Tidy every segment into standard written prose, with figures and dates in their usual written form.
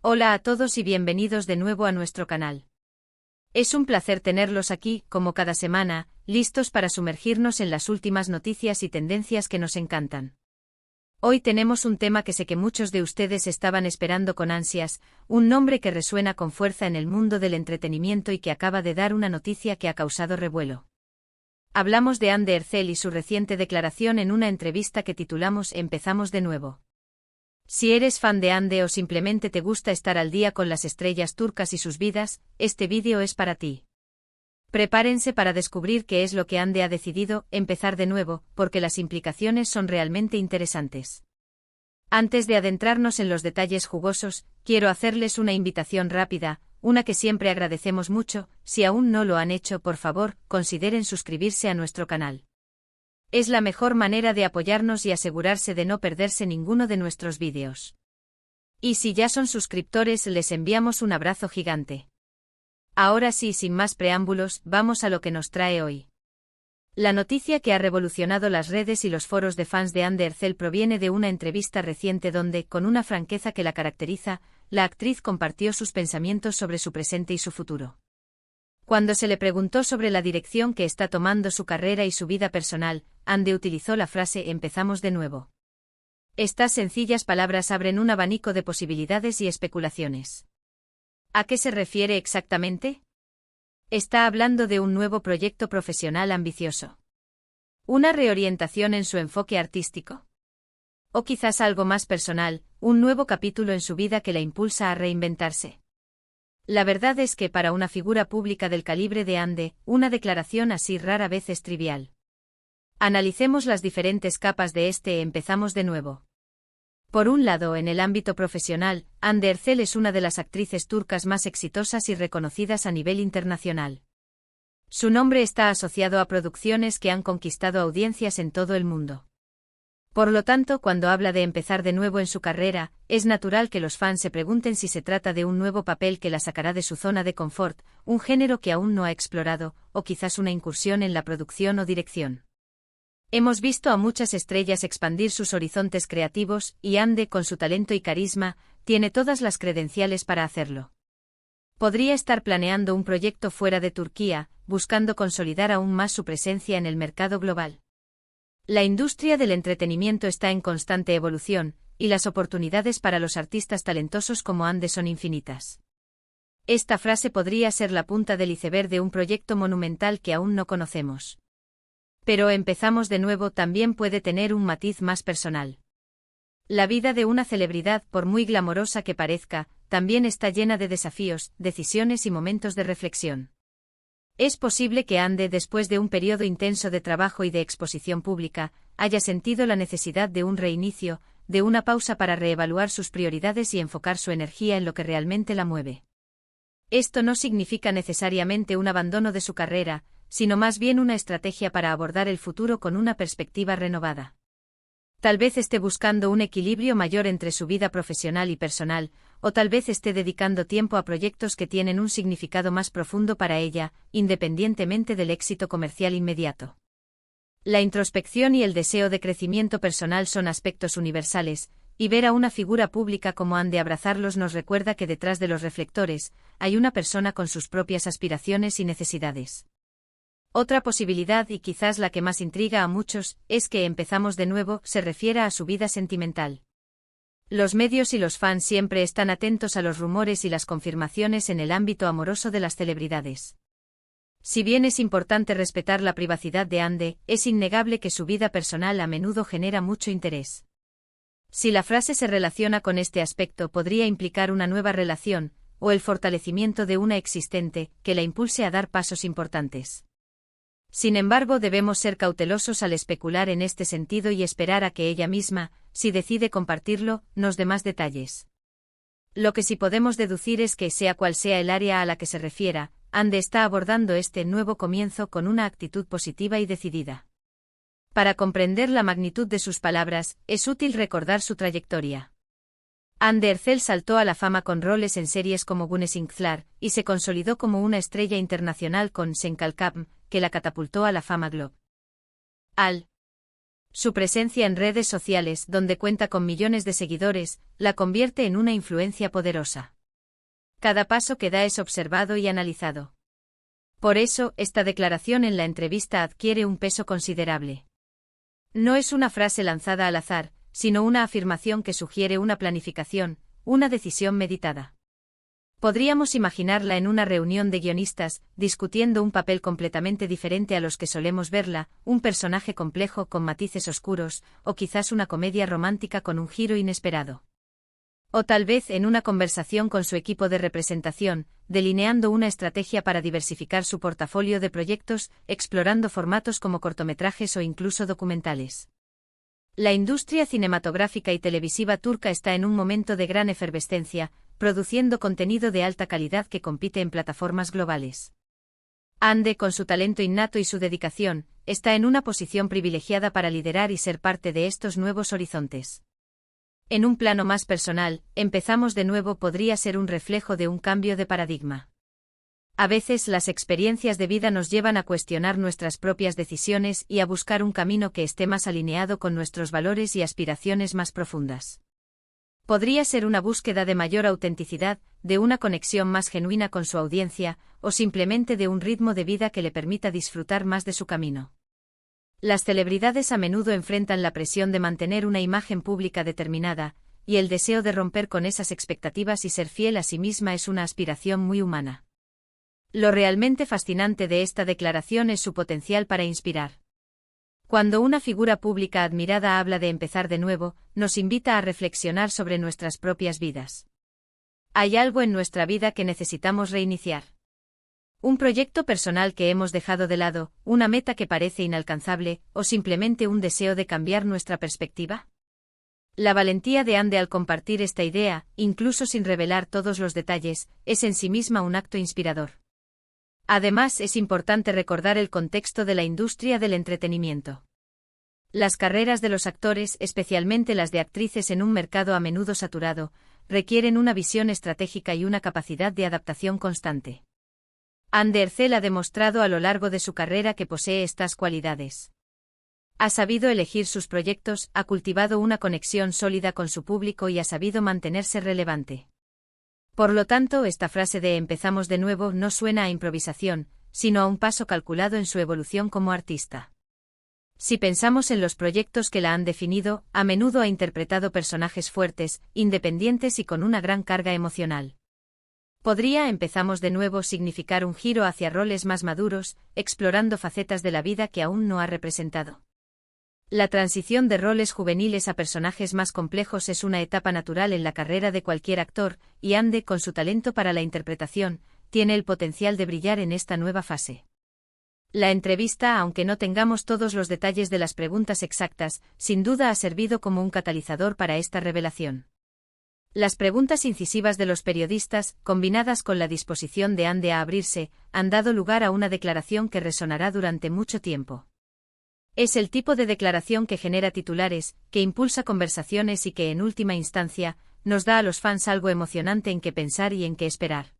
Hola a todos y bienvenidos de nuevo a nuestro canal. Es un placer tenerlos aquí, como cada semana, listos para sumergirnos en las últimas noticias y tendencias que nos encantan. Hoy tenemos un tema que sé que muchos de ustedes estaban esperando con ansias, un nombre que resuena con fuerza en el mundo del entretenimiento y que acaba de dar una noticia que ha causado revuelo. Hablamos de Hande Erçel y su reciente declaración en una entrevista que titulamos Empezamos de nuevo. Si eres fan de Hande o simplemente te gusta estar al día con las estrellas turcas y sus vidas, este vídeo es para ti. Prepárense para descubrir qué es lo que Hande ha decidido empezar de nuevo, porque las implicaciones son realmente interesantes. Antes de adentrarnos en los detalles jugosos, quiero hacerles una invitación rápida, una que siempre agradecemos mucho. Si aún no lo han hecho, por favor, consideren suscribirse a nuestro canal. Es la mejor manera de apoyarnos y asegurarse de no perderse ninguno de nuestros vídeos. Y si ya son suscriptores, les enviamos un abrazo gigante. Ahora sí, sin más preámbulos, vamos a lo que nos trae hoy. La noticia que ha revolucionado las redes y los foros de fans de Hande Erçel proviene de una entrevista reciente donde, con una franqueza que la caracteriza, la actriz compartió sus pensamientos sobre su presente y su futuro. Cuando se le preguntó sobre la dirección que está tomando su carrera y su vida personal, Hande utilizó la frase «empezamos de nuevo». Estas sencillas palabras abren un abanico de posibilidades y especulaciones. ¿A qué se refiere exactamente? Está hablando de un nuevo proyecto profesional ambicioso. ¿Una reorientación en su enfoque artístico? ¿O quizás algo más personal, un nuevo capítulo en su vida que la impulsa a reinventarse? La verdad es que para una figura pública del calibre de Hande, una declaración así rara vez es trivial. Analicemos las diferentes capas de este empezamos de nuevo. Por un lado, en el ámbito profesional, Hande Erçel es una de las actrices turcas más exitosas y reconocidas a nivel internacional. Su nombre está asociado a producciones que han conquistado audiencias en todo el mundo. Por lo tanto, cuando habla de empezar de nuevo en su carrera, es natural que los fans se pregunten si se trata de un nuevo papel que la sacará de su zona de confort, un género que aún no ha explorado, o quizás una incursión en la producción o dirección. Hemos visto a muchas estrellas expandir sus horizontes creativos, y Hande, con su talento y carisma, tiene todas las credenciales para hacerlo. Podría estar planeando un proyecto fuera de Turquía, buscando consolidar aún más su presencia en el mercado global. La industria del entretenimiento está en constante evolución, y las oportunidades para los artistas talentosos como Hande son infinitas. Esta frase podría ser la punta del iceberg de un proyecto monumental que aún no conocemos. Pero empezamos de nuevo también puede tener un matiz más personal. La vida de una celebridad, por muy glamorosa que parezca, también está llena de desafíos, decisiones y momentos de reflexión. Es posible que Hande, después de un periodo intenso de trabajo y de exposición pública, haya sentido la necesidad de un reinicio, de una pausa para reevaluar sus prioridades y enfocar su energía en lo que realmente la mueve. Esto no significa necesariamente un abandono de su carrera, sino más bien una estrategia para abordar el futuro con una perspectiva renovada. Tal vez esté buscando un equilibrio mayor entre su vida profesional y personal, o tal vez esté dedicando tiempo a proyectos que tienen un significado más profundo para ella, independientemente del éxito comercial inmediato. La introspección y el deseo de crecimiento personal son aspectos universales, y ver a una figura pública como Hande abrazarlos nos recuerda que detrás de los reflectores, hay una persona con sus propias aspiraciones y necesidades. Otra posibilidad, y quizás la que más intriga a muchos, es que empezamos de nuevo se refiera a su vida sentimental. Los medios y los fans siempre están atentos a los rumores y las confirmaciones en el ámbito amoroso de las celebridades. Si bien es importante respetar la privacidad de Hande, es innegable que su vida personal a menudo genera mucho interés. Si la frase se relaciona con este aspecto, podría implicar una nueva relación, o el fortalecimiento de una existente, que la impulse a dar pasos importantes. Sin embargo, debemos ser cautelosos al especular en este sentido y esperar a que ella misma, si decide compartirlo, nos dé más detalles. Lo que sí podemos deducir es que, sea cual sea el área a la que se refiera, Hande está abordando este nuevo comienzo con una actitud positiva y decidida. Para comprender la magnitud de sus palabras, es útil recordar su trayectoria. Hande Erçel saltó a la fama con roles en series como Güneşinkler, y se consolidó como una estrella internacional con Sen Kalkam, que la catapultó a la fama global. Su presencia en redes sociales, donde cuenta con millones de seguidores, la convierte en una influencia poderosa. Cada paso que da es observado y analizado. Por eso, esta declaración en la entrevista adquiere un peso considerable. No es una frase lanzada al azar, sino una afirmación que sugiere una planificación, una decisión meditada. Podríamos imaginarla en una reunión de guionistas, discutiendo un papel completamente diferente a los que solemos verla, un personaje complejo con matices oscuros, o quizás una comedia romántica con un giro inesperado. O tal vez en una conversación con su equipo de representación, delineando una estrategia para diversificar su portafolio de proyectos, explorando formatos como cortometrajes o incluso documentales. La industria cinematográfica y televisiva turca está en un momento de gran efervescencia, produciendo contenido de alta calidad que compite en plataformas globales. Hande, con su talento innato y su dedicación, está en una posición privilegiada para liderar y ser parte de estos nuevos horizontes. En un plano más personal, Empezamos de nuevo podría ser un reflejo de un cambio de paradigma. A veces las experiencias de vida nos llevan a cuestionar nuestras propias decisiones y a buscar un camino que esté más alineado con nuestros valores y aspiraciones más profundas. Podría ser una búsqueda de mayor autenticidad, de una conexión más genuina con su audiencia, o simplemente de un ritmo de vida que le permita disfrutar más de su camino. Las celebridades a menudo enfrentan la presión de mantener una imagen pública determinada, y el deseo de romper con esas expectativas y ser fiel a sí misma es una aspiración muy humana. Lo realmente fascinante de esta declaración es su potencial para inspirar. Cuando una figura pública admirada habla de empezar de nuevo, nos invita a reflexionar sobre nuestras propias vidas. ¿Hay algo en nuestra vida que necesitamos reiniciar? ¿Un proyecto personal que hemos dejado de lado, una meta que parece inalcanzable, o simplemente un deseo de cambiar nuestra perspectiva? La valentía de Hande al compartir esta idea, incluso sin revelar todos los detalles, es en sí misma un acto inspirador. Además, es importante recordar el contexto de la industria del entretenimiento. Las carreras de los actores, especialmente las de actrices en un mercado a menudo saturado, requieren una visión estratégica y una capacidad de adaptación constante. Hande Erçel ha demostrado a lo largo de su carrera que posee estas cualidades. Ha sabido elegir sus proyectos, ha cultivado una conexión sólida con su público y ha sabido mantenerse relevante. Por lo tanto, esta frase de empezamos de nuevo no suena a improvisación, sino a un paso calculado en su evolución como artista. Si pensamos en los proyectos que la han definido, a menudo ha interpretado personajes fuertes, independientes y con una gran carga emocional. ¿Podría empezamos de nuevo significar un giro hacia roles más maduros, explorando facetas de la vida que aún no ha representado? La transición de roles juveniles a personajes más complejos es una etapa natural en la carrera de cualquier actor, y Hande, con su talento para la interpretación, tiene el potencial de brillar en esta nueva fase. La entrevista, aunque no tengamos todos los detalles de las preguntas exactas, sin duda ha servido como un catalizador para esta revelación. Las preguntas incisivas de los periodistas, combinadas con la disposición de Hande a abrirse, han dado lugar a una declaración que resonará durante mucho tiempo. Es el tipo de declaración que genera titulares, que impulsa conversaciones y que en última instancia, nos da a los fans algo emocionante en qué pensar y en qué esperar.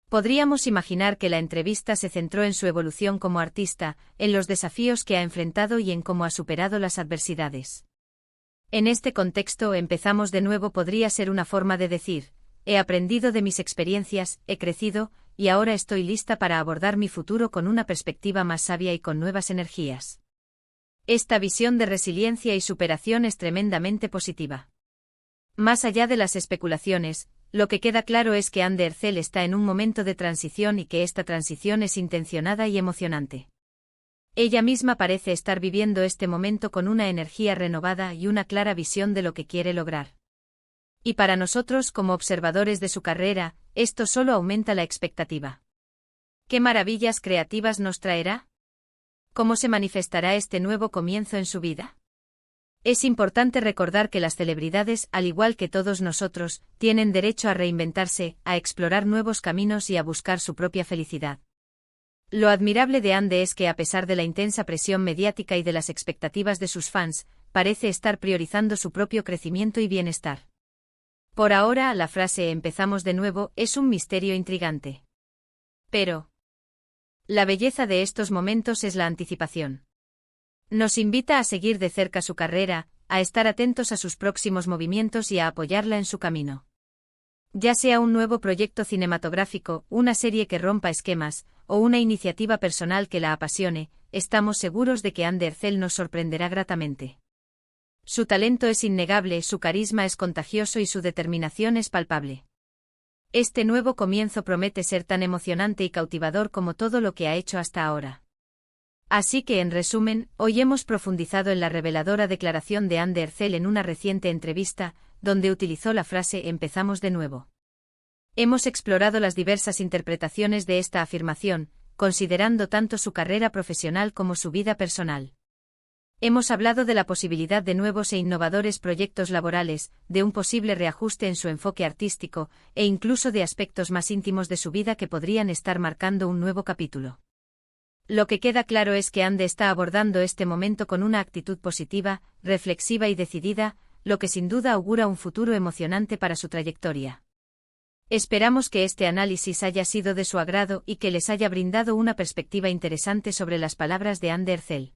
Podríamos imaginar que la entrevista se centró en su evolución como artista, en los desafíos que ha enfrentado y en cómo ha superado las adversidades. En este contexto, empezamos de nuevo podría ser una forma de decir, he aprendido de mis experiencias, he crecido, y ahora estoy lista para abordar mi futuro con una perspectiva más sabia y con nuevas energías. Esta visión de resiliencia y superación es tremendamente positiva. Más allá de las especulaciones, lo que queda claro es que Hande Erçel está en un momento de transición y que esta transición es intencionada y emocionante. Ella misma parece estar viviendo este momento con una energía renovada y una clara visión de lo que quiere lograr. Y para nosotros, como observadores de su carrera, esto solo aumenta la expectativa. ¿Qué maravillas creativas nos traerá? ¿Cómo se manifestará este nuevo comienzo en su vida? Es importante recordar que las celebridades, al igual que todos nosotros, tienen derecho a reinventarse, a explorar nuevos caminos y a buscar su propia felicidad. Lo admirable de Hande es que a pesar de la intensa presión mediática y de las expectativas de sus fans, parece estar priorizando su propio crecimiento y bienestar. Por ahora, la frase empezamos de nuevo es un misterio intrigante. Pero la belleza de estos momentos es la anticipación. Nos invita a seguir de cerca su carrera, a estar atentos a sus próximos movimientos y a apoyarla en su camino. Ya sea un nuevo proyecto cinematográfico, una serie que rompa esquemas, o una iniciativa personal que la apasione, estamos seguros de que Anne Ercel nos sorprenderá gratamente. Su talento es innegable, su carisma es contagioso y su determinación es palpable. Este nuevo comienzo promete ser tan emocionante y cautivador como todo lo que ha hecho hasta ahora. Así que, en resumen, hoy hemos profundizado en la reveladora declaración de Anne Ercel en una reciente entrevista, donde utilizó la frase «empezamos de nuevo». Hemos explorado las diversas interpretaciones de esta afirmación, considerando tanto su carrera profesional como su vida personal. Hemos hablado de la posibilidad de nuevos e innovadores proyectos laborales, de un posible reajuste en su enfoque artístico, e incluso de aspectos más íntimos de su vida que podrían estar marcando un nuevo capítulo. Lo que queda claro es que Anne está abordando este momento con una actitud positiva, reflexiva y decidida, lo que sin duda augura un futuro emocionante para su trayectoria. Esperamos que este análisis haya sido de su agrado y que les haya brindado una perspectiva interesante sobre las palabras de Anne Ercel.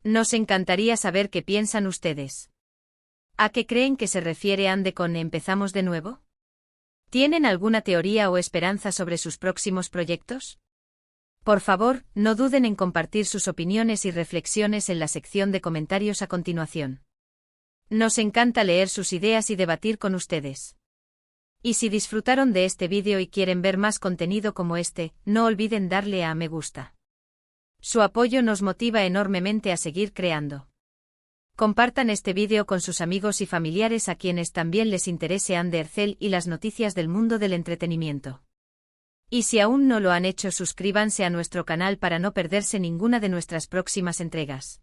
Nos encantaría saber qué piensan ustedes. ¿A qué creen que se refiere Anne con «empezamos de nuevo»? ¿Tienen alguna teoría o esperanza sobre sus próximos proyectos? Por favor, no duden en compartir sus opiniones y reflexiones en la sección de comentarios a continuación. Nos encanta leer sus ideas y debatir con ustedes. Y si disfrutaron de este vídeo y quieren ver más contenido como este, no olviden darle a me gusta. Su apoyo nos motiva enormemente a seguir creando. Compartan este vídeo con sus amigos y familiares a quienes también les interese Anne Ercel y las noticias del mundo del entretenimiento. Y si aún no lo han hecho, suscríbanse a nuestro canal para no perderse ninguna de nuestras próximas entregas.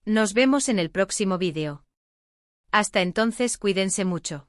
Nos vemos en el próximo vídeo. Hasta entonces, cuídense mucho.